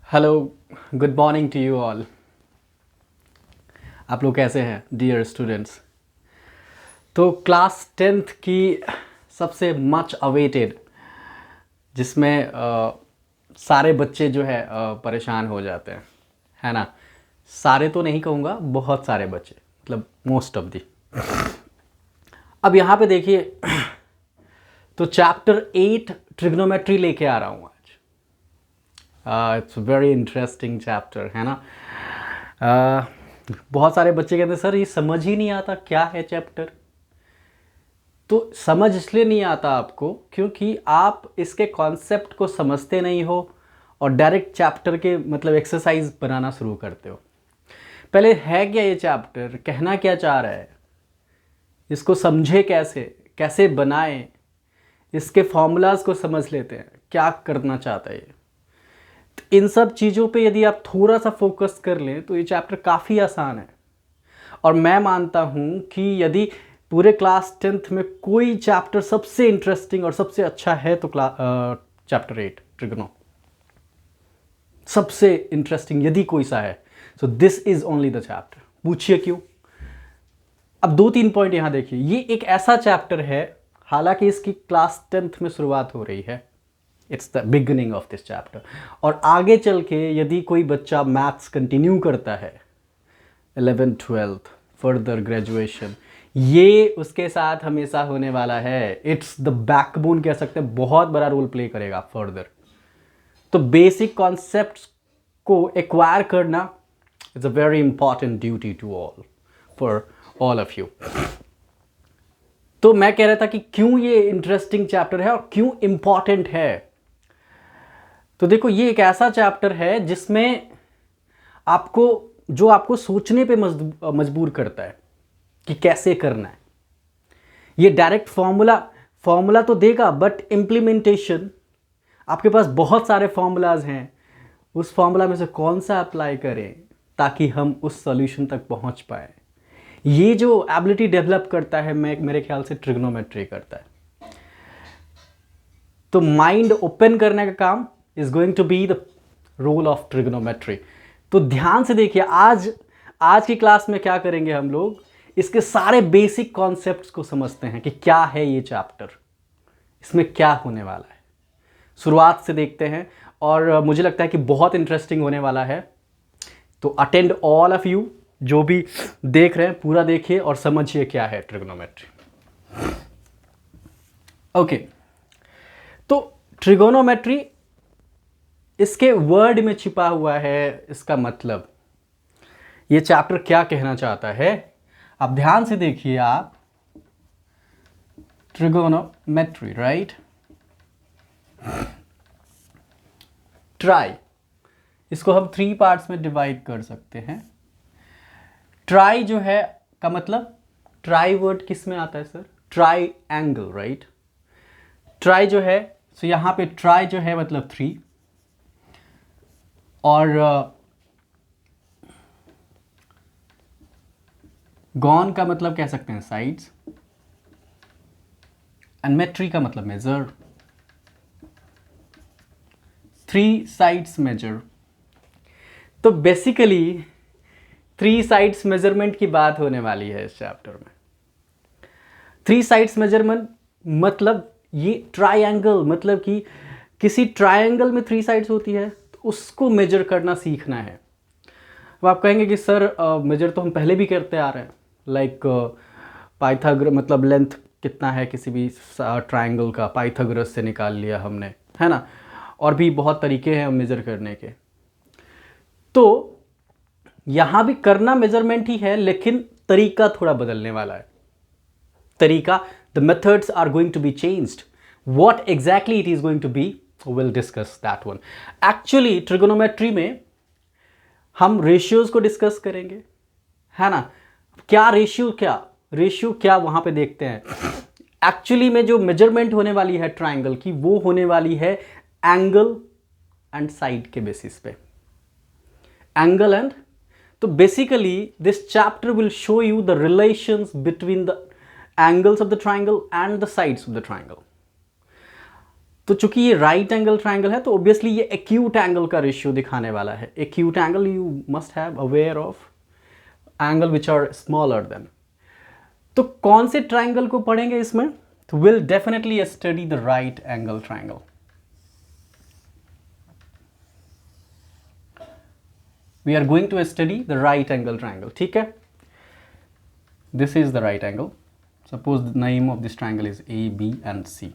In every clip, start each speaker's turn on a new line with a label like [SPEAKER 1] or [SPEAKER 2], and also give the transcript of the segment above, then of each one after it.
[SPEAKER 1] Hello, good morning to you all. आप लोग कैसे हैं डियर स्टूडेंट्स? तो क्लास टेंथ की सबसे मच अवेटेड, जिसमें सारे बच्चे जो है परेशान हो जाते हैं, है ना। सारे तो नहीं कहूँगा, बहुत सारे बच्चे, मतलब मोस्ट ऑफ दी। अब यहाँ पे देखिए, तो चैप्टर 8 ट्रिग्नोमेट्री लेके आ रहा हूँ आज। इट्स वेरी इंटरेस्टिंग चैप्टर, है ना। बहुत सारे बच्चे कहते हैं सर ये समझ ही नहीं आता क्या है चैप्टर। तो समझ इसलिए नहीं आता आपको क्योंकि आप इसके कॉन्सेप्ट को समझते नहीं हो और डायरेक्ट चैप्टर के मतलब एक्सरसाइज बनाना शुरू करते हो। पहले है क्या ये चैप्टर, कहना क्या चाह रहा है, इसको समझे कैसे कैसे बनाएं, इसके फॉर्मूलाज को समझ लेते हैं, क्या करना चाहता है ये। तो इन सब चीज़ों पे यदि आप थोड़ा सा फोकस कर लें तो ये चैप्टर काफ़ी आसान है। और मैं मानता हूँ कि यदि पूरे क्लास टेंथ में कोई चैप्टर सबसे इंटरेस्टिंग और सबसे अच्छा है तो चैप्टर 8 ट्रिग्नो सबसे इंटरेस्टिंग यदि कोई सा है। So this is only the chapter. पूछिए क्यों। अब दो तीन पॉइंट यहाँ देखिए, ये एक ऐसा चैप्टर है, हालांकि इसकी क्लास टेंथ में शुरुआत हो रही है, it's the beginning of this chapter, और आगे चल के यदि कोई बच्चा मैथ्स कंटिन्यू करता है 11th 12th फर्दर ग्रेजुएशन, ये उसके साथ हमेशा होने वाला है। इट्स द बैकबोन कह सकते हैं, बहुत बड़ा रोल प्ले करेगा फर्दर। तो बेसिक कॉन्सेप्ट्स को एक्वायर करना is a very important duty to all, for all of you. तो मैं कह रहा था कि क्यों ये इंटरेस्टिंग चैप्टर है और क्यों इंपॉर्टेंट है। तो देखो, ये एक ऐसा चैप्टर है जिसमें आपको सोचने पे मजबूर करता है कि कैसे करना है। ये डायरेक्ट फॉर्मूला तो देगा, बट इम्प्लीमेंटेशन, आपके पास बहुत सारे फॉर्मूलाज हैं, उस फॉर्मूला में से कौन सा अप्लाई करें ताकि हम उस सॉल्यूशन तक पहुंच पाए, ये जो एबिलिटी डेवलप करता है मेरे ख्याल से ट्रिग्नोमेट्री करता है। तो माइंड ओपन करने का काम is going to be the role of trigonometry. तो ध्यान से देखिए, आज की क्लास में क्या करेंगे हम लोग, इसके सारे बेसिक कॉन्सेप्ट्स को समझते हैं कि क्या है ये चैप्टर, इसमें क्या होने वाला है। शुरुआत से देखते हैं और मुझे लगता है कि बहुत इंटरेस्टिंग होने वाला है। तो अटेंड ऑल ऑफ यू, जो भी देख रहे हैं पूरा देखिए और समझिए क्या है ट्रिग्नोमेट्री। ओके, तो ट्रिगोनोमेट्री इसके वर्ड में छिपा हुआ है, इसका मतलब ये चैप्टर क्या कहना चाहता है। अब ध्यान से देखिए आप, ट्रिगोनोमेट्री, राइट, ट्राई, इसको हम 3 पार्ट्स में डिवाइड कर सकते हैं। ट्राई जो है का मतलब, ट्राई वर्ड किस में आता है sir? Try angle, right. Try जो है, सो यहां पे ट्राई जो है मतलब 3, और गॉन का मतलब कह सकते हैं साइड्स, एंड मेट्री का मतलब मेजर, 3 साइड्स मेजर। तो बेसिकली 3 साइड्स मेजरमेंट की बात होने वाली है इस चैप्टर में। 3 साइड्स मेजरमेंट मतलब ये ट्रायंगल, मतलब कि किसी ट्रायंगल में 3 साइड्स होती है तो उसको मेजर करना सीखना है। अब आप कहेंगे कि सर मेजर तो हम पहले भी करते आ रहे हैं, लाइक पाइथागोरस, मतलब लेंथ कितना है किसी भी ट्रायंगल का, पाइथागोरस से निकाल लिया हमने, है ना। और भी बहुत तरीके हैं मेजर करने के। तो यहां भी करना मेजरमेंट ही है, लेकिन तरीका थोड़ा बदलने वाला है। तरीका, the methods are going to be changed. What exactly it is going to be, will discuss that one. Actually trigonometry में हम रेशियोज को डिस्कस करेंगे, है ना। क्या रेशियो क्या वहां पे देखते हैं। एक्चुअली में जो मेजरमेंट होने वाली है ट्रायंगल की, वो होने वाली है एंगल एंड साइड के बेसिस पे, एंगल एंड। तो basically this chapter will show you the relations between the angles of the triangle and the sides of the triangle. तो चूंकि ये राइट एंगल ट्रायंगल है तो ऑब्वियसली ये एक्यूट एंगल का रेशियो दिखाने वाला है। Acute angle you must have aware of angle which are smaller than. तो कौन से ट्रायंगल को पढ़ेंगे इसमें? तो will definitely study the right angle triangle. We are going to study the right angle triangle, ठीक है। This is the right angle. Suppose the name of this triangle is A B and C.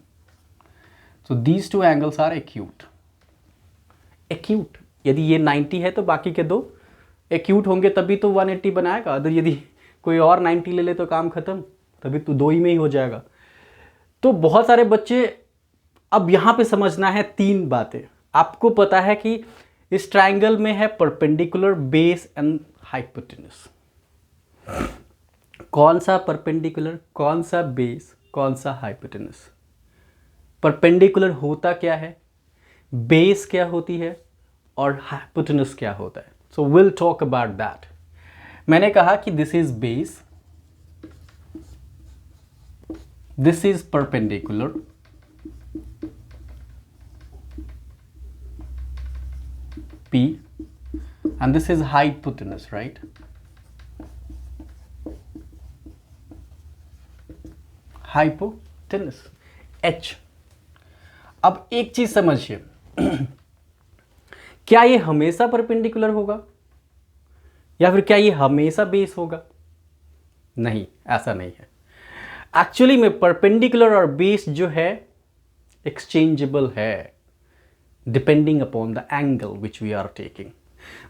[SPEAKER 1] So these two angles are acute. Acute, यदि ये 90 है तो बाकी के दो acute होंगे तभी तो 180 बनाएगा। अगर यदि कोई और 90 ले ले तो काम खत्म, तभी तो दो ही में ही हो जाएगा। तो बहुत सारे बच्चे, अब यहाँ पे समझना है तीन बातें। आपको पता है कि इस ट्रायंगल में है परपेंडिकुलर, बेस एंड हाइपोटेन्यूस। कौन सा परपेंडिकुलर, कौन सा बेस, कौन सा हाइपोटेन्यूस? परपेंडिकुलर होता क्या है, बेस क्या होती है और हाइपोटेन्यूस क्या होता है? So will talk about that. मैंने कहा कि this is base, this is perpendicular, P, and this is hypotenuse, right? Hypotenuse, H। अब एक चीज समझिए, क्या ये हमेशा परपेंडिकुलर होगा या फिर क्या ये हमेशा बेस होगा? नहीं, ऐसा नहीं है। एक्चुअली में परपेंडिकुलर और बेस जो है एक्सचेंजेबल है depending upon the angle which we are taking.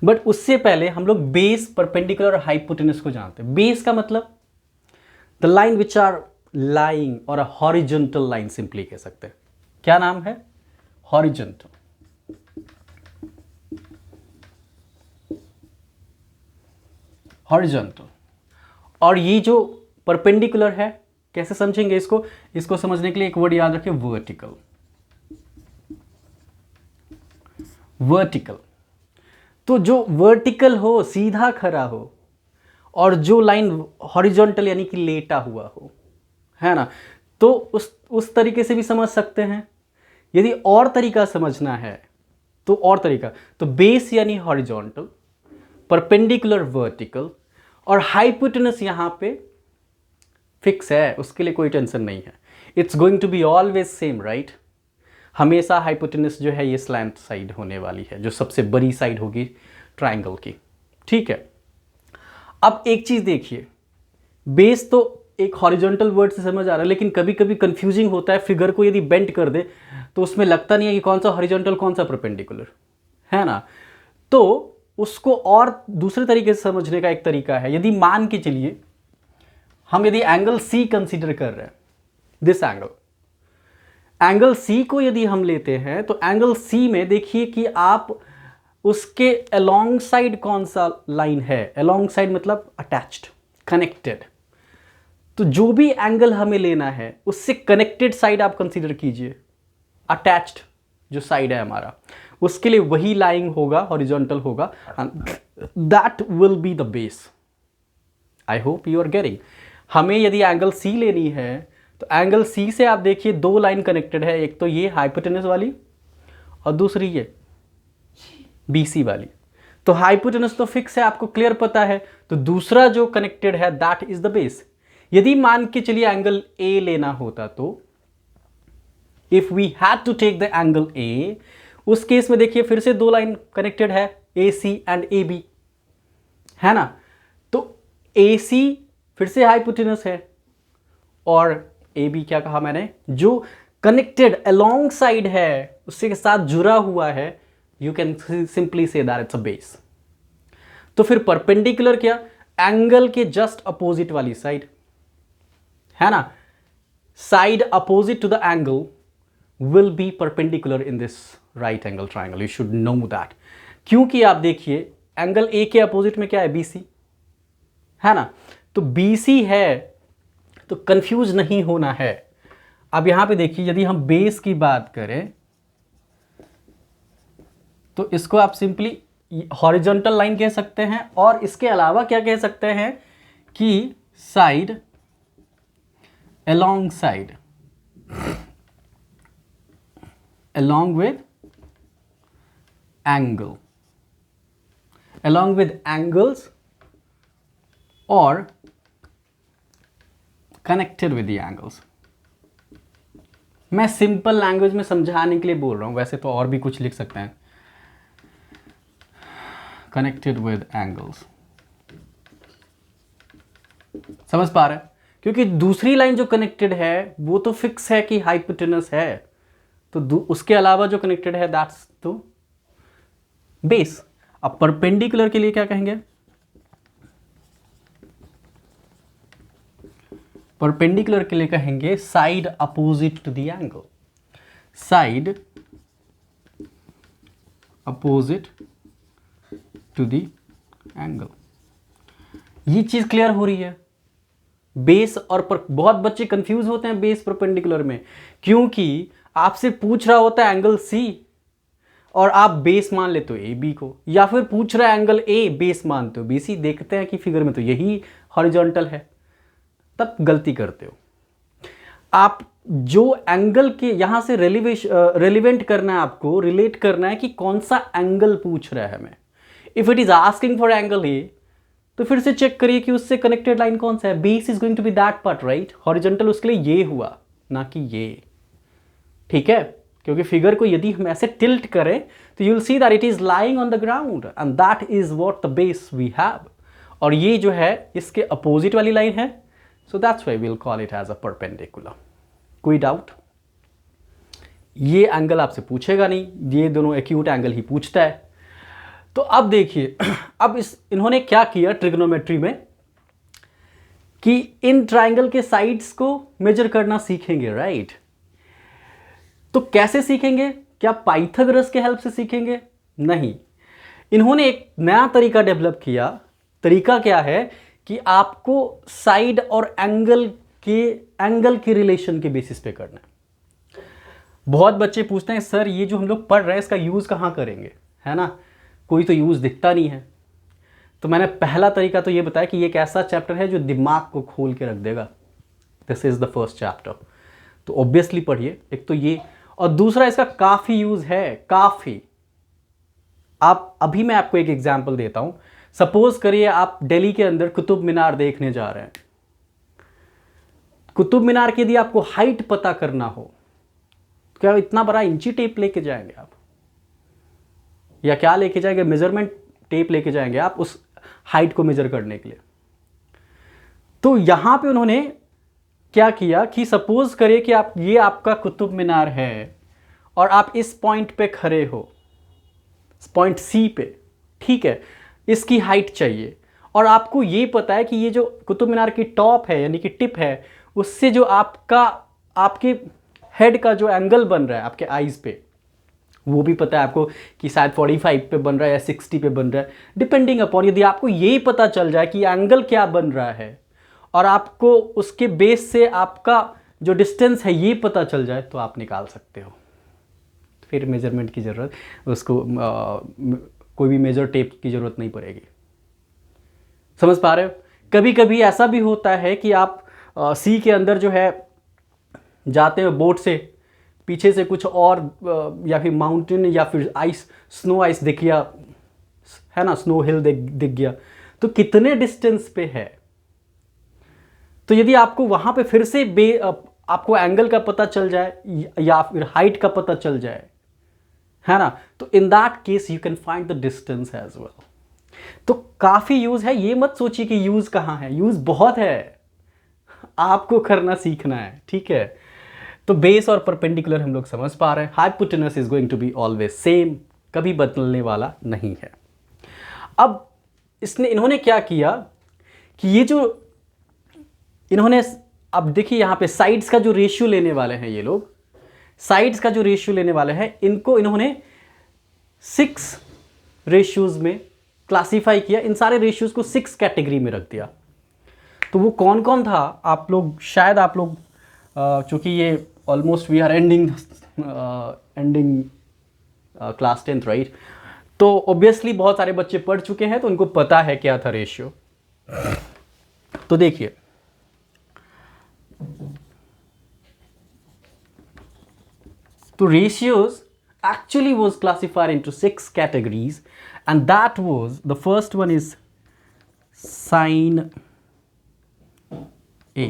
[SPEAKER 1] But उससे पहले हम लोग बेस, परपेंडिकुलर और हाइपोटेन्यूस को जानते हैं। बेस का मतलब the line which are lying और अ हॉरिजॉन्टल लाइन सिंपली कह सकते हैं। क्या नाम है? हॉरिजॉन्टल। हॉरिजॉन्टल। और ये जो परपेंडिकुलर है कैसे समझेंगे इसको? इसको समझने के लिए एक वर्ड याद रखें, वर्टिकल। वर्टिकल, तो जो वर्टिकल हो, सीधा खड़ा हो, और जो लाइन हॉरिजॉन्टल यानी कि लेटा हुआ हो, है ना, तो उस तरीके से भी समझ सकते हैं। यदि और तरीका समझना है तो और तरीका, तो बेस यानी हॉरिजॉन्टल, परपेंडिकुलर वर्टिकल, और हाइपोटेन्यूस यहां पे फिक्स है, उसके लिए कोई टेंशन नहीं है। It's going to be always same, right. हमेशा हाइपोटेन्यूस जो है ये स्लैंट साइड होने वाली है, जो सबसे बड़ी साइड होगी ट्रायंगल की, ठीक है। अब एक चीज देखिए, बेस तो एक हॉरिजॉन्टल वर्ड से समझ आ रहा है, लेकिन कभी कभी कंफ्यूजिंग होता है। फिगर को यदि बेंड कर दे तो उसमें लगता नहीं है कि कौन सा हॉरिजॉन्टल कौन सा परपेंडिकुलर, है ना। तो उसको और दूसरे तरीके से समझने का एक तरीका है। यदि मान के चलिए हम यदि एंगल सी कंसीडर कर रहे हैं, दिस एंगल सी को यदि हम लेते हैं तो एंगल सी में देखिए कि आप उसके अलोंग साइड कौन सा लाइन है। अलोंग साइड मतलब अटैच्ड, कनेक्टेड। तो जो भी एंगल हमें लेना है उससे कनेक्टेड साइड आप कंसीडर कीजिए। अटैच्ड जो साइड है हमारा, उसके लिए वही लाइन होगा, हॉरिजॉन्टल होगा, that will be the base. I hope you are getting. हमें यदि एंगल सी लेनी है तो एंगल सी से आप देखिए दो लाइन कनेक्टेड है, एक तो ये हाइपोटेन्यूस वाली और दूसरी ये बीसी वाली। तो हाइपोटेन्यूस तो फिक्स है, आपको क्लियर पता है, तो दूसरा जो कनेक्टेड है दैट इज द बेस। यदि मान के चलिए एंगल ए लेना होता तो if we had to take the angle A, उस केस में देखिए फिर से दो लाइन कनेक्टेड है, ए सी एंड ए बी, है ना। तो ए सी फिर से हाइपोटेन्यूस है और ए बी क्या कहा मैंने, जो कनेक्टेड अलोंग साइड है, उससे के साथ जुड़ा हुआ है, you can simply say that it's a base. तो फिर परपेंडिकुलर क्या, एंगल के जस्ट अपोजिट वाली साइड, है ना। Side opposite to the angle will be perpendicular in this right angle triangle, you should know that. क्योंकि आप देखिए एंगल ए के अपोजिट में क्या है, बीसी, है ना। तो बीसी है तो कंफ्यूज नहीं होना है। अब यहां पे देखिए यदि हम बेस की बात करें तो इसको आप सिंपली हॉरिजॉन्टल लाइन कह सकते हैं, और इसके अलावा क्या कह सकते हैं कि side along side, along with angle, along with angles or connected with the angles. मैं सिंपल लैंग्वेज में समझाने के लिए बोल रहा हूं, वैसे तो और भी कुछ लिख सकते हैं. कनेक्टेड विद एंगल्स, समझ पा रहे हैं? क्योंकि दूसरी लाइन जो कनेक्टेड है वो तो फिक्स है कि हाइपोटेनस है, तो उसके अलावा जो कनेक्टेड है दैट्स तो बेस. अब परपेंडिकुलर के लिए क्या कहेंगे? परपेंडिकुलर के लिए कहेंगे side opposite to the angle, side opposite to the angle. ये चीज क्लियर हो रही है? बेस और बहुत बच्चे कंफ्यूज होते हैं बेस परपेंडिकुलर में, क्योंकि आपसे पूछ रहा होता है एंगल सी और आप बेस मान लेते हो ए बी को, या फिर पूछ रहा है एंगल ए, बेस मानते हो बी सी. देखते हैं कि फिगर में तो यही हॉरिजॉन्टल है, तब गलती करते हो आप. जो एंगल के यहां से रेलिवेंट करना है, आपको रिलेट करना है कि कौन सा एंगल पूछ रहा है हमें. If it is asking for angle A, तो फिर से चेक करिए कि उससे कनेक्टेड लाइन कौन सा है. Base is going to be that part, right? Horizontal उसके लिए ये हुआ, ना कि ये. ठीक है? क्योंकि फिगर को यदि हम ऐसे टिल्ट करें तो you will see that it is lying on the ground and that is what the base we have. और ये जो है इसके अपोजिट वाली लाइन है, so that's why we will call it as a perpendicular. कोई डाउट? ये angle आपसे पूछेगा नहीं, ये दोनों एक्यूट एंगल ही पूछता है. तो अब देखिए, अब इन्होंने क्या किया ट्रिग्नोमेट्री में कि इन ट्राइंगल के साइड्स को मेजर करना सीखेंगे, राइट? तो कैसे सीखेंगे? क्या पाइथागोरस के हेल्प से सीखेंगे? नहीं. इन्होंने एक नया तरीका डेवलप किया. तरीका क्या है कि आपको साइड और एंगल के रिलेशन के बेसिस पे करना है. बहुत बच्चे पूछते हैं सर ये जो हम लोग पढ़ रहे हैं इसका यूज कहां करेंगे, है ना? कोई तो यूज दिखता नहीं है. तो मैंने पहला तरीका तो ये बताया कि ये एक ऐसा चैप्टर है जो दिमाग को खोल के रख देगा. This is the first chapter, तो ऑब्वियसली पढ़िए. एक तो ये, और दूसरा इसका काफी यूज है, काफी. आप अभी मैं आपको एक एग्जांपल देता हूं. सपोज करिए आप दिल्ली के अंदर कुतुब मीनार देखने जा रहे हैं. कुतुब मीनार की यदि आपको हाइट पता करना हो, तो क्या इतना बड़ा इंची टेप लेके जाएंगे आप, या क्या लेके जाएंगे? मेजरमेंट टेप लेके जाएंगे आप उस हाइट को मेजर करने के लिए. तो यहां पे उन्होंने क्या किया कि सपोज करिए कि आप, ये आपका कुतुब मीनार है और आप इस पॉइंट पे खड़े हो, पॉइंट सी पे, ठीक है? इसकी हाइट चाहिए और आपको ये पता है कि ये जो कुतुब मीनार की टॉप है यानी कि टिप है, उससे जो आपके हेड का जो एंगल बन रहा है आपके आईज पे, वो भी पता है आपको कि शायद 45 पे बन रहा है या 60 पे बन रहा है, डिपेंडिंग अपॉन. यदि आपको ये पता चल जाए कि एंगल क्या बन रहा है और आपको उसके बेस से आपका जो डिस्टेंस है ये पता चल जाए, तो आप निकाल सकते हो. फिर मेजरमेंट की ज़रूरत, उसको कोई भी मेजर टेप की ज़रूरत नहीं पड़ेगी. समझ पा रहे हो? कभी कभी ऐसा भी होता है कि आप सी के अंदर जो है जाते हो बोट से, पीछे से कुछ और या फिर माउंटेन या फिर आइस, स्नो आइस दिख गया, है ना? स्नो हिल दिख गया, तो कितने डिस्टेंस पे है. तो यदि आपको वहां पे फिर से आपको एंगल का पता चल जाए या फिर हाइट का पता चल जाए, है ना, तो in that case you can find the distance as well. तो काफी यूज है. ये मत सोचिए कि यूज कहां है, यूज बहुत है, आपको करना सीखना है. ठीक है? तो बेस और परपेंडिकुलर हम लोग समझ पा रहे हैं. Hypotenuse is going to be always same, कभी बदलने वाला नहीं है. अब इन्होंने क्या किया कि ये जो इन्होंने, अब देखिए यहां पे साइड्स का जो रेशियो लेने वाले हैं, ये लोग साइड्स का जो रेशियो लेने वाले हैं, इनको इन्होंने 6 रेशियोज में क्लासिफाई किया. इन सारे रेशियोज को 6 कैटेगरी में रख दिया. तो वो कौन कौन था, आप लोग शायद आप लोग, चूंकि ये almost we are ending class 10th, right? तो ऑब्वियसली बहुत सारे बच्चे पढ़ चुके हैं, तो उनको पता है क्या था रेशियो. तो देखिए, तो ratios actually was classified into 6 categories, and that was, the first one is sin A.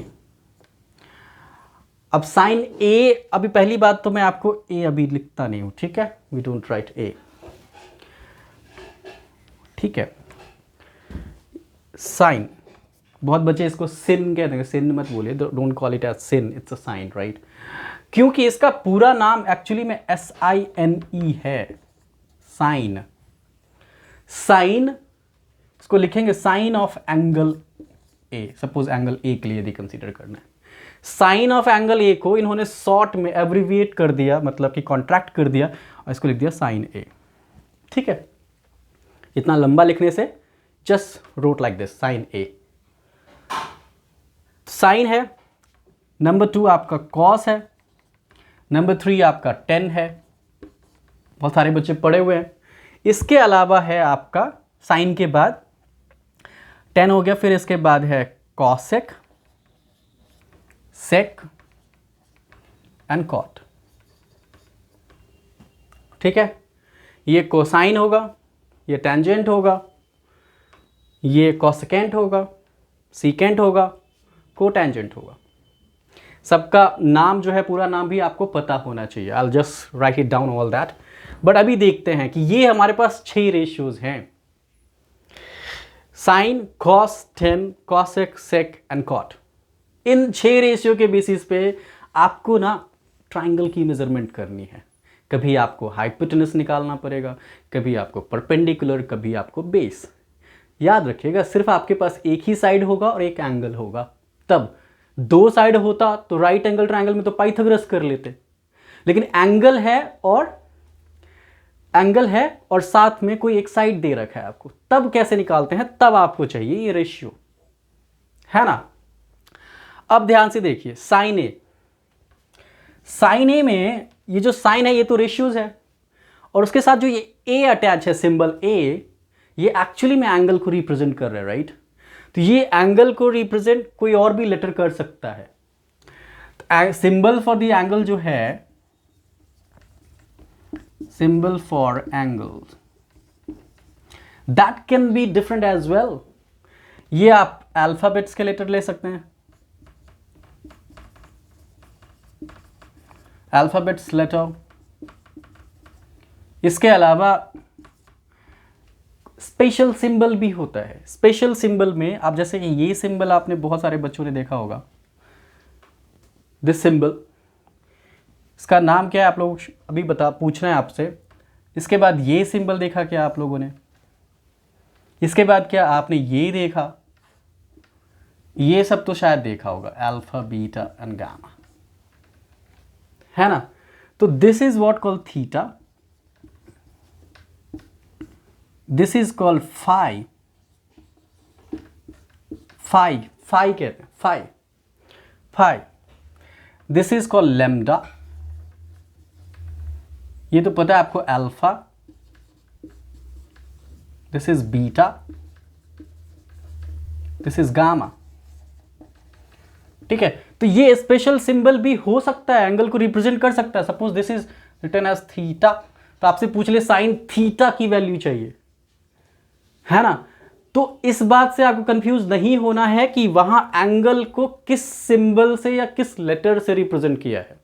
[SPEAKER 1] अब sin A, अभी पहली बात तो मैं आपको A अभी लिखता नहीं हूं, ठीक है, we don't write A, ठीक है। sin, बहुत बच्चे इसको sin कहते हैं, sin मत बोलिए, don't call it as sin, it's a sine, right, क्योंकि इसका पूरा नाम एक्चुअली में SINE है, साइन। साइन इसको लिखेंगे sine of angle A, suppose angle A के लिए यदि कंसीडर करना है, साइन ऑफ एंगल A को इन्होंने शॉर्ट में एब्रीविएट कर दिया, मतलब कि कॉन्ट्रैक्ट कर दिया, और इसको लिख दिया साइन A, ठीक है। इतना लंबा लिखने से just wrote like this, sine A। Sine है, नंबर 2 आपका कॉस है, नंबर 3 आपका टेन है, बहुत सारे बच्चे पढ़े हुए हैं। इसके अलावा है आपका साइन के बाद टेन हो गया, फिर इसके बाद है कॉसेक, सेक एंड कॉट, ठीक है। ये कोसाइन होगा, ये टेंजेंट होगा, ये कॉसेकेंट होगा, सीकेंट होगा, कोटेंजेंट होगा। सबका नाम जो है, पूरा नाम भी आपको पता होना चाहिए। I will just write it down all that. But अभी देखते हैं कि ये हमारे पास 6 रेशियोज हैं, sine, cos, tan, cosec, sec and cot. इन 6 रेशियो के बेसिस पे आपको ना ट्राइंगल की मेजरमेंट करनी है। कभी आपको हाइपोटेनस निकालना पड़ेगा, कभी आपको परपेंडिकुलर, कभी आपको बेस। याद रखिएगा, सिर्फ आपके पास एक ही साइड होगा और एक एंगल होगा। तब 2 साइड होता तो राइट एंगल ट्राइंगल में तो पाइथागोरस कर लेते, लेकिन एंगल है और साथ में कोई एक साइड दे रखा है आपको, तब कैसे निकालते हैं? तब आपको चाहिए ये रेशियो, है ना। अब ध्यान से देखिए, साइन ए में ये जो साइन है ये तो रेशियोज है, और उसके साथ जो ये ए अटैच है, सिंबल ए, ये एक्चुअली में एंगल को रिप्रेजेंट कर रहा है, राइट। तो ये एंगल को रिप्रेजेंट कोई और भी लेटर कर सकता है। सिंबल फॉर द एंगल जो है, symbol for angle, that can be different as well. ये आप अल्फाबेट्स के लेटर ले सकते हैं, अल्फाबेट्स लेटर। इसके अलावा स्पेशल सिंबल भी होता है। स्पेशल सिंबल में आप जैसे कि ये सिंबल आपने बहुत सारे बच्चों ने देखा होगा, दिस सिंबल, इसका नाम क्या है आप लोग अभी पूछना है आपसे। इसके बाद ये सिंबल देखा क्या आप लोगों ने? इसके बाद क्या आपने ये देखा? ये सब तो शायद देखा होगा, अल्फा, बीटा एंड गामा, है ना। तो this is what called theta, this is called phi, phi कहते हैं, phi. This is called lambda, ये तो पता है आपको, alpha. This is beta, this is gamma, ठीक है। तो ये स्पेशल सिंबल भी हो सकता है, एंगल को रिप्रेजेंट कर सकता है। Suppose this is written as theta, तो आपसे पूछ ले साइन थीटा की वैल्यू चाहिए, है ना। तो इस बात से आपको कंफ्यूज नहीं होना है कि वहां एंगल को किस सिंबल से या किस लेटर से रिप्रेजेंट किया है।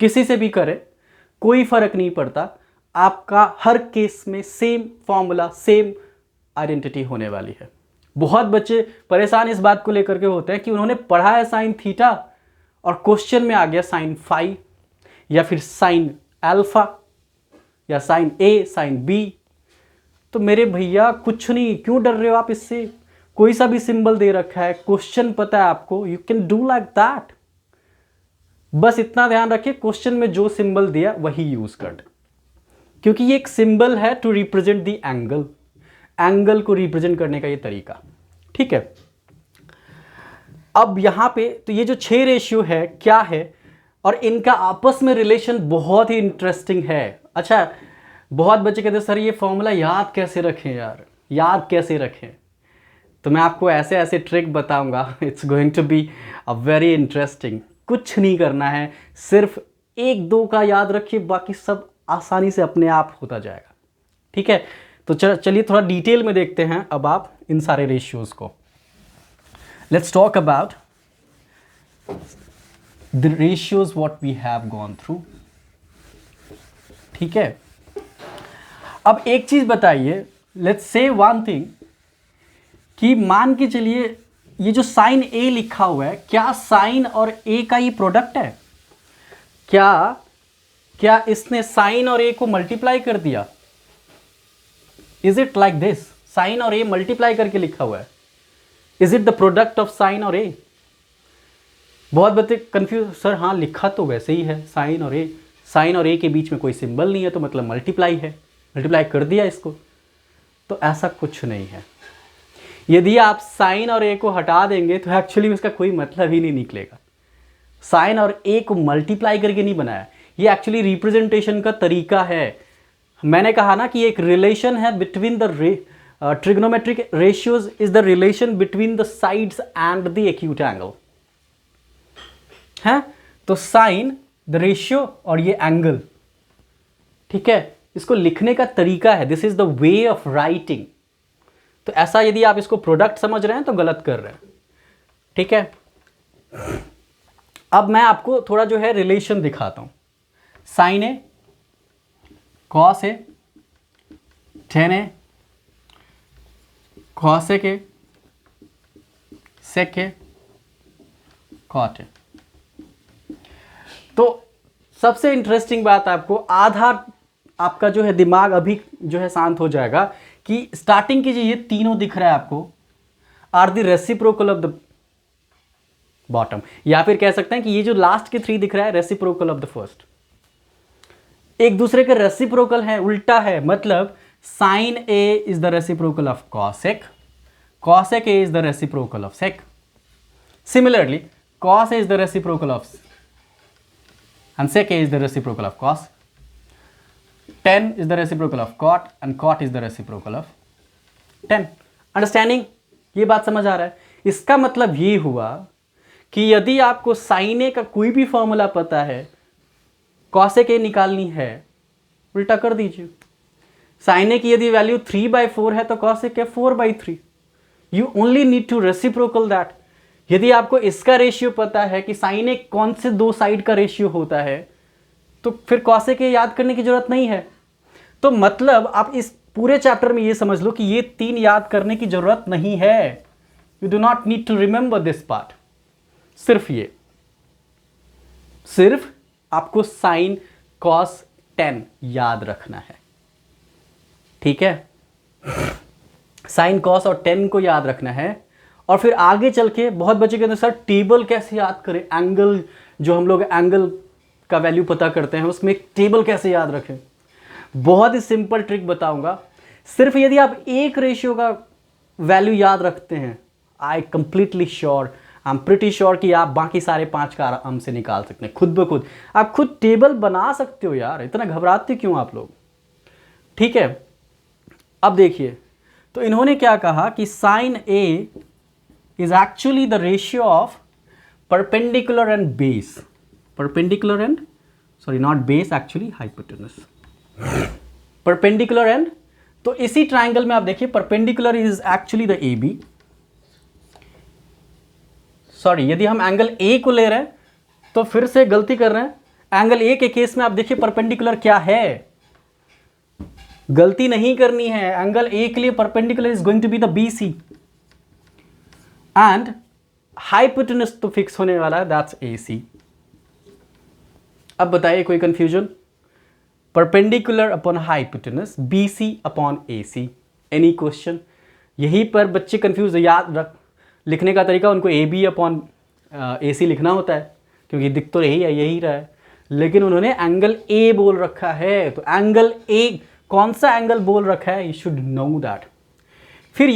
[SPEAKER 1] किसी से भी करे कोई फर्क नहीं पड़ता, आपका हर केस में सेम फॉर्मूला, सेम आइडेंटिटी होने वाली है। बहुत बच्चे परेशान इस बात को लेकर के होते हैं कि उन्होंने पढ़ा है साइन थीटा और क्वेश्चन में आ गया साइन फाई, या फिर साइन अल्फा, या साइन ए, साइन बी। तो मेरे भैया कुछ नहीं, क्यों डर रहे हो आप इससे? कोई सा भी सिंबल दे रखा है, क्वेश्चन पता है आपको, you can do like that. बस इतना ध्यान रखिए, क्वेश्चन में जो सिंबल दिया वही यूज कर, क्योंकि ये एक सिंबल है to represent the angle, angle को रिप्रेजेंट करने का ये तरीका, ठीक है। अब यहां पे तो ये जो 6 रेशियो है क्या है, और इनका आपस में रिलेशन बहुत ही इंटरेस्टिंग है। अच्छा, बहुत बच्चे कहते हैं सर ये फॉर्मूला याद कैसे रखें यार, याद कैसे रखें? तो मैं आपको ऐसे ऐसे ट्रिक बताऊंगा, it's going to be a very interesting. कुछ नहीं करना है, सिर्फ एक दो का याद रखिए, बाकी सब आसानी से अपने आप होता जाएगा। ठीक है, तो चलिए थोड़ा डिटेल में देखते हैं अब आप इन सारे रेशियोज को। Let's talk about the ratios what we have gone through. ठीक है, अब एक चीज बताइए, लेट्स से वन थिंग, कि मान के चलिए ये जो साइन ए लिखा हुआ है, क्या साइन और ए का ये प्रोडक्ट है? क्या इसने साइन और ए को मल्टीप्लाई कर दिया? Is it like this? Sine और ए मल्टीप्लाई करके लिखा हुआ है। Is it the product of sine और ए? बहुत बच्चे कंफ्यूज, सर हाँ लिखा तो वैसे ही है साइन और ए, साइन और ए के बीच में कोई सिंबल नहीं है तो मतलब मल्टीप्लाई है, मल्टीप्लाई कर दिया इसको। तो ऐसा कुछ नहीं है। यदि आप साइन और ए को हटा देंगे तो एक्चुअली इसका कोई मतलब ही नहीं निकलेगा। साइन और ए को मल्टीप्लाई करके नहीं बनाया, ये एक्चुअली रिप्रेजेंटेशन का तरीका है। मैंने कहा ना कि एक रिलेशन है between the trigonometric ratios is the relation between the sides and the acute angle है। तो साइन द रेशियो और ये एंगल, ठीक है, इसको लिखने का तरीका है। This is the way of writing. तो ऐसा यदि आप इसको प्रोडक्ट समझ रहे हैं तो गलत कर रहे हैं। ठीक है, अब मैं आपको थोड़ा जो है रिलेशन दिखाता हूं। Sine a, cos a, tan a, cosec a, sec a, cot a. तो सबसे इंटरेस्टिंग बात, आपको आधा आपका जो है दिमाग अभी जो है शांत हो जाएगा कि स्टार्टिंग की जो ये तीनों दिख रहा है आपको are the reciprocal of the bottom, या फिर कह सकते हैं कि ये जो लास्ट के थ्री दिख रहा है रेसिप्रोकल ऑफ द फर्स्ट, एक दूसरे के रेसिप्रोकल है, उल्टा है। मतलब sine a is the reciprocal of cosec, cosec a is the reciprocal of sec. Similarly cos a is the reciprocal of and sec a is the reciprocal of cos, tan is the reciprocal of cot and cot is the reciprocal of tan। Understanding, ये बात समझ आ रहा है? इसका मतलब ये हुआ कि यदि आपको साइन ए का कोई भी फॉर्मूला पता है, कॉसेक ए निकालनी है, उल्टा कर दीजिए। साइन ए की यदि वैल्यू 3/4 है तो cosec a 4/3। You only need to reciprocal that. यदि आपको इसका रेशियो पता है कि साइन ए कौन से दो साइड का रेशियो होता है, तो फिर कॉसेक ए याद करने की जरूरत नहीं है। तो मतलब आप इस पूरे चैप्टर में ये समझ लो कि ये तीन याद करने की जरूरत नहीं है। You do not need to remember this part. सिर्फ आपको साइन कॉस टेन याद रखना है। ठीक है, साइन कॉस और टेन को याद रखना है। और फिर आगे चल के बहुत बच्चे कहते हैं सर टेबल कैसे याद करें, एंगल जो हम लोग एंगल का वैल्यू पता करते हैं उसमें एक टेबल कैसे याद रखें। बहुत ही सिंपल ट्रिक बताऊंगा। सिर्फ यदि आप एक रेशियो का वैल्यू याद रखते हैं, आई एम प्रिटी श्योर कि आप बाकी सारे 5 का आराम से निकाल सकते हैं खुद ब खुद। आप खुद टेबल बना सकते हो यार, इतना घबराते क्यों आप लोग? ठीक है, अब देखिए, तो इन्होंने क्या कहा कि sine a is actually the ratio of perpendicular and base, perpendicular and not base, actually hypotenuse, perpendicular and, तो इसी ट्राइंगल में आप देखिए perpendicular is actually the AB, sorry यदि हम एंगल ए को ले रहे हैं तो फिर से गलती कर रहे हैं। एंगल ए के केस में आप देखिए परपेंडिकुलर क्या है, गलती नहीं करनी है। एंगल ए के लिए perpendicular is going to be the BC and hypotenuse तो फिक्स होने वाला है, दैट्स AC। अब बताइए कोई confusion? Perpendicular upon hypotenuse, BC upon AC, any question? यहीं पर बच्चे कंफ्यूज, याद रख, लिखने का तरीका उनको AB अपॉन AC लिखना होता है क्योंकि दिख तो यही रहा है, लेकिन उन्होंने एंगल A बोल रखा है। तो एंगल A कौन सा एंगल बोल रखा है, यू शुड नो दैट। फिर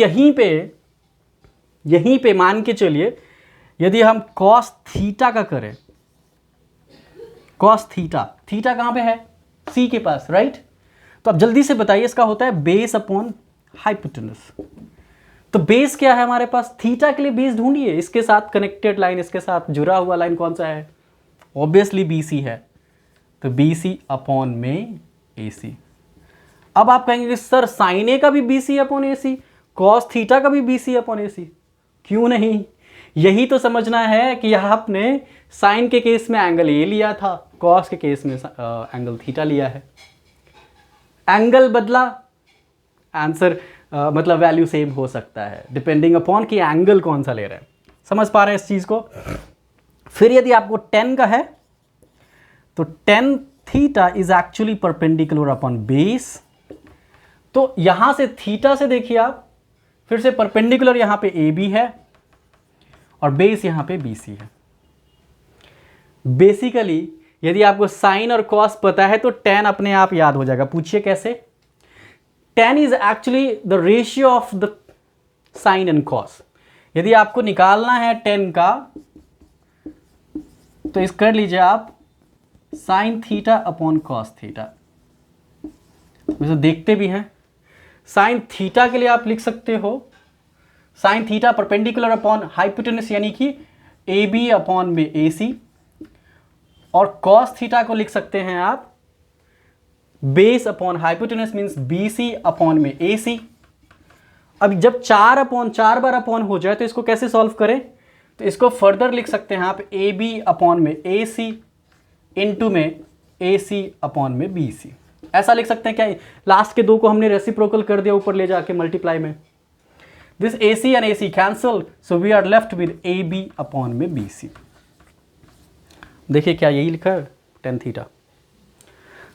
[SPEAKER 1] यहीं पे मान के चलिए यदि हम कॉस थीटा का करें, कॉस थीटा, थीटा कहाँ पे है? C के पास, राइट? तो अब जल्दी से बताइए, इसका होता है बेस अपॉन हाइपोटेनस। तो बेस क्या है हमारे पास? थीटा के लिए बेस ढूंढिए, इसके साथ कनेक्टेड लाइन, इसके साथ जुड़ा हुआ लाइन कौन सा है? ऑब्वियसली BC है। तो BC अपॉन में AC। अब आप कहेंगे कि सर साइन ए का भी BC upon AC, cos theta का भी BC अपॉन AC, क्यों नहीं? यही तो समझना है कि आपने साइन के केस में एंगल ए लिया था, कॉस के केस में एंगल थीटा लिया है। एंगल बदला, आंसर मतलब वैल्यू सेम हो सकता है डिपेंडिंग अपॉन कि एंगल कौन सा ले रहे हैं। समझ पा रहे हैं इस चीज को? फिर यदि आपको 10 का है तो tan theta is actually perpendicular upon base. तो यहां से थीटा से देखिए आप, फिर से परपेंडिकुलर यहां पे AB है और बेस यहां पे BC है। बेसिकली यदि आपको साइन और कॉस पता है तो tan अपने आप याद हो जाएगा। पूछिए कैसे? tan is actually the ratio of the sine and cos. यदि आपको निकालना है tan का तो इस कर लीजिए आप sine theta upon cos theta. वैसे देखते भी हैं, साइन थीटा के लिए आप लिख सकते हो sine theta perpendicular upon hypotenuse यानी कि AB अपॉन में AC, और कॉस थीटा को लिख सकते हैं आप base upon hypotenuse means BC upon में AC। अब जब 4 अपॉन 4 बार अपॉन हो जाए तो इसको कैसे सॉल्व करें? तो इसको फर्दर लिख सकते हैं आप AB अपॉन में AC इनटू में AC अपॉन में BC। ऐसा लिख सकते हैं क्या? लास्ट के दो को हमने रेसिप्रोकल कर दिया ऊपर ले जाके मल्टीप्लाई में। This AC and AC cancel, so we are left with AB upon में BC। देखिए क्या यही लिखा है tan theta.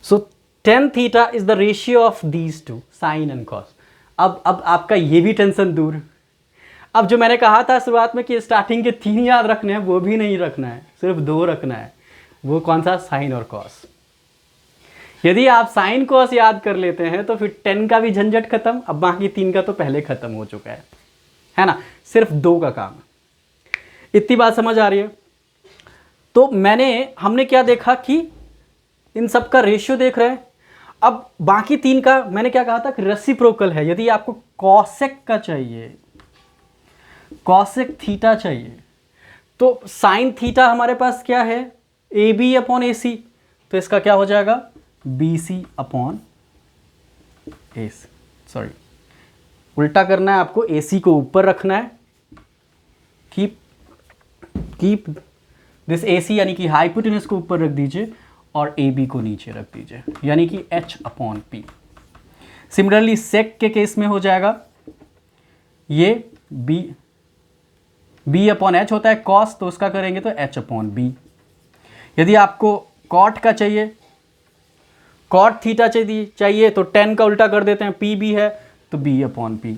[SPEAKER 1] So tan theta is the ratio of these two sine and cos. अब आपका ये भी टेंशन दूर। अब जो मैंने कहा था शुरुआत में कि स्टार्टिंग के 3 याद रखने हैं, वो भी नहीं रखना है, सिर्फ 2 रखना है। वो कौन सा? साइन और कॉस। यदि आप साइन कॉस याद कर लेते हैं तो फिर 10 का भी झंझट खत्म। अब बाकी 3 का तो पहले खत्म हो चुका है ना? सिर्फ 2 का काम है। इतनी बात समझ आ रही है? तो हमने क्या देखा कि इन सब का रेशियो देख रहे हैं। अब बाकी 3 का मैंने क्या कहा था कि रेसिप्रोकल है। यदि आपको कॉसेक का चाहिए, कॉसेक थीटा चाहिए, तो साइन थीटा हमारे पास क्या है? AB अपॉन AC, तो इसका क्या हो जाएगा? BC upon AC। सॉरी, उल्टा करना है आपको, AC को ऊपर रखना है। कीप दिस AC यानी कि हाइपोटेनस को ऊपर रख दीजिए और AB को नीचे रख दीजिए, यानी कि H अपॉन P। सिमिलरली सेक के केस में हो जाएगा ये B अपॉन H होता है कॉस, तो उसका करेंगे तो H अपॉन B। यदि आपको कॉट का चाहिए, कॉट थीटा चाहिए तो tan का उल्टा कर देते हैं, PB है तो B अपॉन P।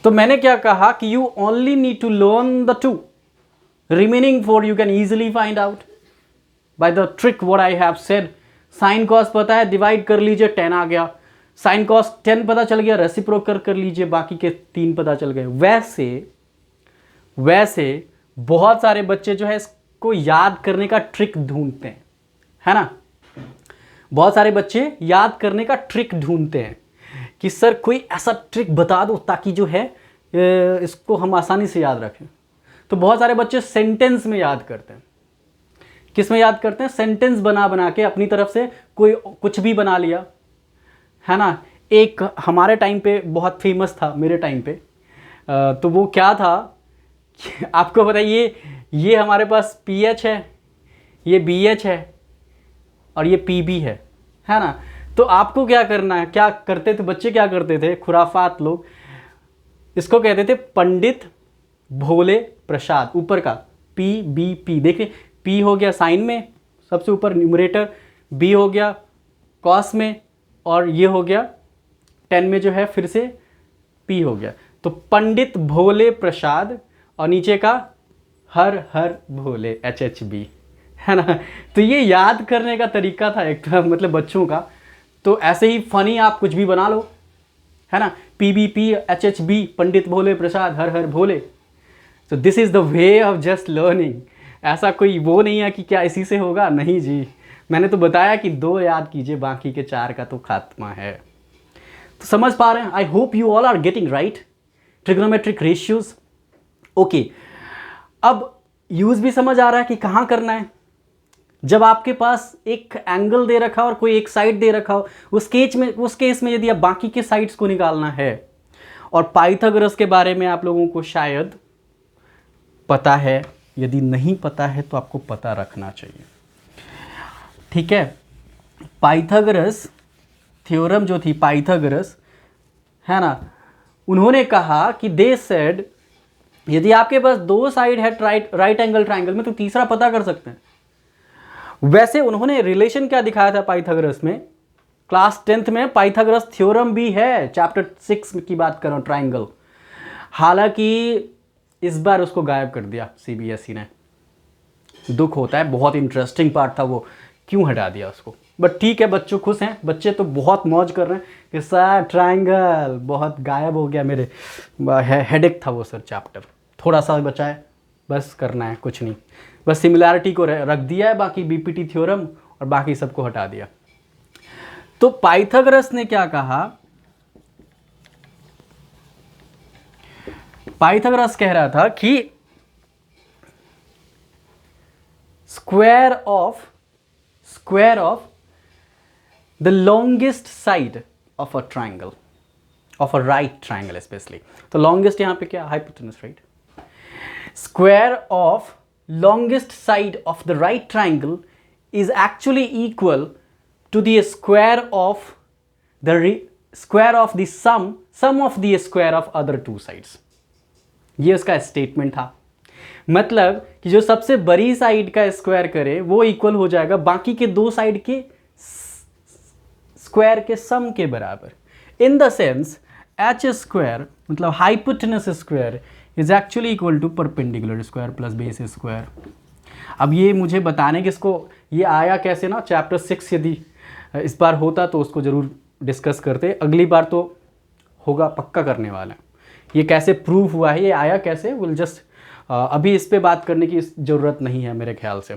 [SPEAKER 1] तो मैंने क्या कहा कि you only need to learn the 2, remaining 4 you can easily find out by the trick what I have said. Sine cos पता है, डिवाइड कर लीजिए, 10 आ गया। साइन कॉस 10 पता चल गया, रेसिप्रोकल कर लीजिए, बाकी के 3 पता चल गए। वैसे बहुत सारे बच्चे जो है इसको याद करने का ट्रिक ढूंढते हैं, है ना? बहुत सारे बच्चे याद करने का ट्रिक ढूंढते हैं कि सर कोई ऐसा ट्रिक बता दो ताकि जो है इसको हम आसानी से याद रखें। तो बहुत सारे बच्चे सेंटेंस में याद करते हैं। किस में याद करते हैं? सेंटेंस बना के अपनी तरफ से कोई कुछ भी बना लिया, है ना? एक हमारे टाइम पे बहुत फेमस था, मेरे टाइम पे, तो वो क्या था आपको बताइए, ये हमारे पास PH है, ये BH है और ये PB है ना? तो आपको क्या करना है? क्या करते थे बच्चे? क्या करते थे खुराफात लोग? इसको कहते थे पंडित भोले प्रसाद। ऊपर का PBP, देखिए P हो गया साइन में सबसे ऊपर न्यूमरेटर, B हो गया कॉस में, और ये हो गया 10 में जो है फिर से P हो गया। तो पंडित भोले प्रसाद, और नीचे का हर हर भोले HHB, है ना? तो ये याद करने का तरीका था एक, मतलब बच्चों का। तो ऐसे ही फनी आप कुछ भी बना लो, है ना? PBP HHB, पंडित भोले प्रसाद, हर हर भोले। तो this is the way of just learning. ऐसा कोई वो नहीं है कि क्या इसी से होगा, नहीं जी। मैंने तो बताया कि 2 याद कीजिए, बाकी के 4 का तो खात्मा है। तो समझ पा रहे हैं? I hope you all are getting right trigonometric ratios. Okay, अब यूज भी समझ आ रहा है कि कहाँ करना है। जब आपके पास एक एंगल दे रखा हो और कोई एक साइड दे रखा हो, उस केस में यदि आप बाकी के साइड्स को निकालना है, और पाइथागोरस के बारे में आप लोगों को शायद पता है, यदि नहीं पता है तो आपको पता रखना चाहिए, ठीक है। पाइथागोरस थ्योरम जो थी, पाइथागोरस है ना, उन्होंने कहा कि दे सेड यदि आपके पास दो साइड है राइट एंगल ट्राइंगल में तो तीसरा पता कर सकते हैं। वैसे उन्होंने रिलेशन क्या दिखाया था पाइथागोरस में, क्लास 10th में पाइथागोरस थ्योरम भी है, चैप्टर 6 की बात कर रहा हूं, ट्राइंगल। हालांकि इस बार उसको गायब कर दिया सीबीएसई ने, दुख होता है, बहुत इंटरेस्टिंग पार्ट था वो, क्यों हटा दिया उसको। बट ठीक है, बच्चों खुश हैं, बच्चे तो बहुत मौज कर रहे हैं कि सर ट्राइंगल बहुत गायब हो गया, मेरे हेडेक था वो सर चैप्टर, थोड़ा सा बचा है, बस करना है कुछ नहीं, बस सिमिलैरिटी को रख दिया है, बाकी बीपीटी थ्योरम और बाकी सबको हटा दिया। तो पाइथागोरस ने क्या कहा, पाइथागोरस कह रहा था कि square of the longest side of a triangle, of a right triangle specially, तो लॉन्गेस्ट यहां पे क्या, hypotenuse, right. Square of longest side of the right triangle is actually equal to the square of the sum of the square of other two sides। ये उसका statement था, मतलब कि जो सबसे बड़ी साइड का स्क्वायर करे वो इक्वल हो जाएगा बाकी के दो साइड के स्क्वायर के सम के बराबर। In the sense h square मतलब hypotenuse square is actually equal to perpendicular square plus base square. अब ये मुझे बताने कि इसको ये आया कैसे ना, चैप्टर 6 यदि इस बार होता तो उसको ज़रूर डिस्कस करते, अगली बार तो होगा, पक्का करने वाला है। ये कैसे प्रूव हुआ है, ये आया कैसे, विल जस्ट अभी इस पे बात करने की ज़रूरत नहीं है मेरे ख्याल से।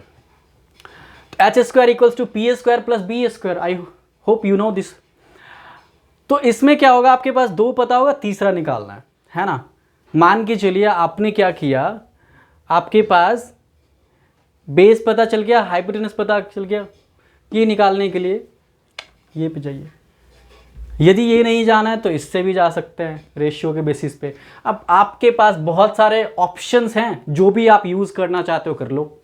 [SPEAKER 1] H square equals to p square plus b square, I hope you know this. तो इसमें क्या होगा, आपके पास दो पता होगा, तीसरा निकालना है ना। मान के चलिए आपने क्या किया, आपके पास बेस पता चल गया, हाइपोटेनस पता चल गया, ये निकालने के लिए ये पे जाइए, यदि ये नहीं जाना है तो इससे भी जा सकते हैं रेशियो के बेसिस पे। अब आपके पास बहुत सारे ऑप्शंस हैं, जो भी आप यूज़ करना चाहते हो कर लो,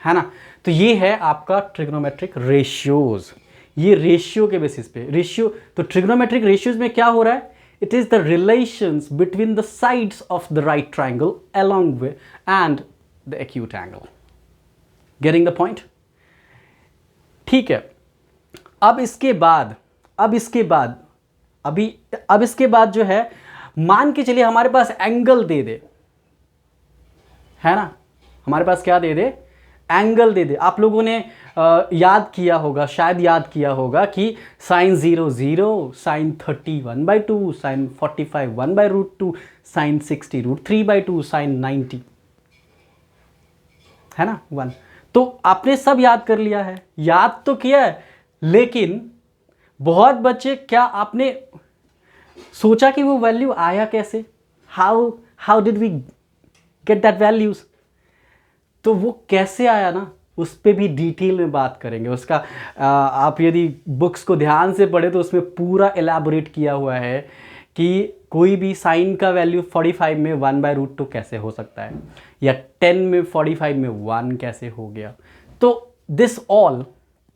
[SPEAKER 1] है ना। तो ये है आपका ट्रिग्नोमेट्रिक रेशियोज, ये रेशियो के बेसिस पे रेशियो। तो ट्रिग्नोमेट्रिक रेशियोज में क्या हो रहा है, it is the relations between the sides of the right triangle along with and the acute angle. Getting the point? ठीक है। अब इसके बाद जो है, मान के चलिए हमारे पास एंगल दे दे, है ना, हमारे पास क्या दे दे, एंगल दे दे। आप लोगों ने याद किया होगा, शायद याद किया होगा कि sine 0 0, sine 30 1/2, sine 45 1/√2, sine 60 √3/2, sine 90, है ना 1। तो आपने सब याद कर लिया है, याद तो किया है, लेकिन बहुत बच्चे, क्या आपने सोचा कि वो वैल्यू आया कैसे, how did we get that values. तो वो कैसे आया ना, उस पर भी डिटेल में बात करेंगे उसका। आप यदि बुक्स को ध्यान से पढ़े तो उसमें पूरा एलैबोरेट किया हुआ है कि कोई भी साइन का वैल्यू 45 में 1/√2 कैसे हो सकता है, या 10 में 45 में 1 कैसे हो गया। तो दिस ऑल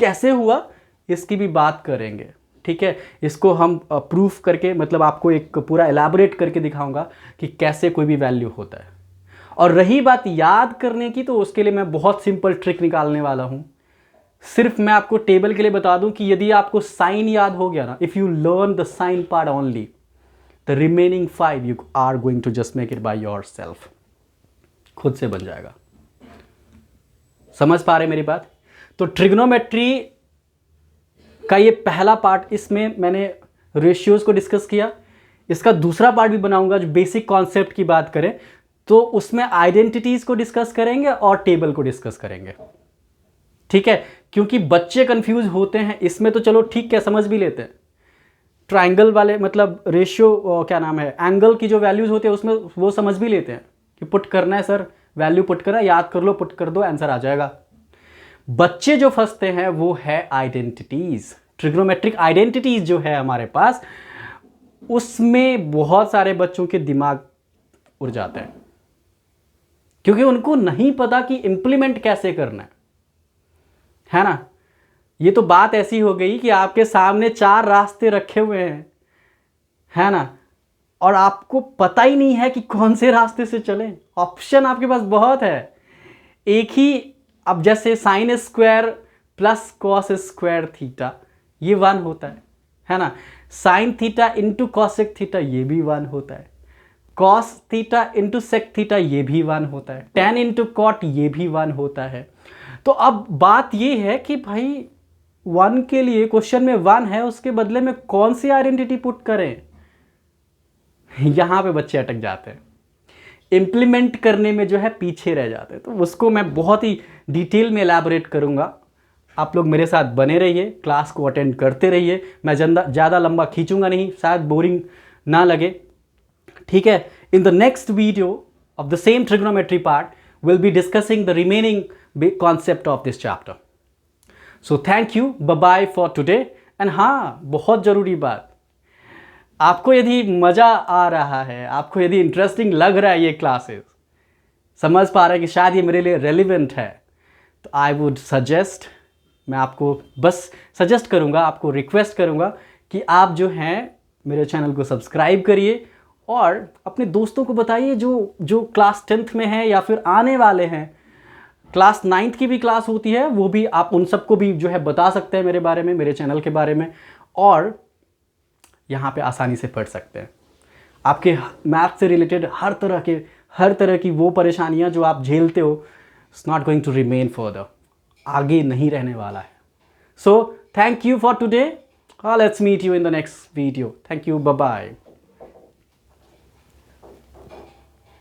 [SPEAKER 1] कैसे हुआ इसकी भी बात करेंगे, ठीक है। इसको हम प्रूफ करके, मतलब आपको एक पूरा एलैबोरेट करके दिखाऊंगा कि कैसे कोई भी वैल्यू होता है। और रही बात याद करने की, तो उसके लिए मैं बहुत सिंपल ट्रिक निकालने वाला हूं। सिर्फ मैं आपको टेबल के लिए बता दूं कि यदि आपको साइन याद हो गया ना, if you learn the sine part only, the remaining 5 you are going to just make it by yourself, खुद से बन जाएगा। समझ पा रहे मेरी बात। तो ट्रिग्नोमेट्री का ये पहला पार्ट, इसमें मैंने रेशियोज को डिस्कस किया। इसका दूसरा पार्ट भी बनाऊंगा जो बेसिक कॉन्सेप्ट की बात करें, तो उसमें आइडेंटिटीज को डिस्कस करेंगे और टेबल को डिस्कस करेंगे, ठीक है। क्योंकि बच्चे कंफ्यूज होते हैं इसमें, तो चलो ठीक है समझ भी लेते हैं। ट्राइंगल वाले मतलब रेशियो क्या नाम है, एंगल की जो वैल्यूज होते हैं उसमें वो समझ भी लेते हैं कि पुट करना है सर, वैल्यू पुट करना है, याद कर लो, पुट कर दो, आंसर आ जाएगा। बच्चे जो फंसते हैं वो है आइडेंटिटीज, ट्रिग्नोमेट्रिक आइडेंटिटीज जो है हमारे पास, उसमें बहुत सारे बच्चों के दिमाग उड़ जाते हैं क्योंकि उनको नहीं पता कि इंप्लीमेंट कैसे करना है ना। ये तो बात ऐसी हो गई कि आपके सामने 4 रास्ते रखे हुए हैं, है ना, और आपको पता ही नहीं है कि कौन से रास्ते से चलें। ऑप्शन आपके पास बहुत है, एक ही। अब जैसे sine square plus cos square theta, ये 1 होता है ना। Sine theta into cosec theta, ये भी 1 होता है। Cos theta into sec theta, ये भी 1 होता है। टेन इंटू कॉट, ये भी 1 होता है। तो अब बात ये है कि भाई 1 के लिए क्वेश्चन में 1 है, उसके बदले में कौन सी आइडेंटिटी पुट करें, यहां पे बच्चे अटक जाते हैं, इम्प्लीमेंट करने में जो है पीछे रह जाते हैं। तो उसको मैं बहुत ही डिटेल में एलैबोरेट करूंगा। आप लोग मेरे साथ बने रहिए, क्लास को अटेंड करते रहिए। मैं ज़्यादा लंबा खींचूंगा नहीं, शायद बोरिंग ना लगे, ठीक है। In the next video of the same trigonometry part will be discussing the remaining concept of this chapter. So thank you, bye bye for today. And हाँ, बहुत ज़रूरी बात, आपको यदि मज़ा आ रहा है, आपको यदि इंटरेस्टिंग लग रहा है ये क्लासेस, समझ पा रहे हैं कि शायद ये मेरे लिए रेलिवेंट है, तो आई वुड सजेस्ट, मैं आपको बस सजेस्ट करूंगा, आपको रिक्वेस्ट करूंगा कि आप जो हैं मेरे चैनल को सब्सक्राइब करिए और अपने दोस्तों को बताइए जो क्लास 10th में है या फिर आने वाले हैं। क्लास 9th की भी क्लास होती है, वो भी आप उन सबको भी जो है बता सकते हैं मेरे बारे में, मेरे चैनल के बारे में, और यहाँ पे आसानी से पढ़ सकते हैं। आपके मैथ से रिलेटेड हर तरह की वो परेशानियाँ जो आप झेलते हो, it's not going to remain further, आगे नहीं रहने वाला है। So thank you for today, let's meet you in the next video. Thank you, bye bye.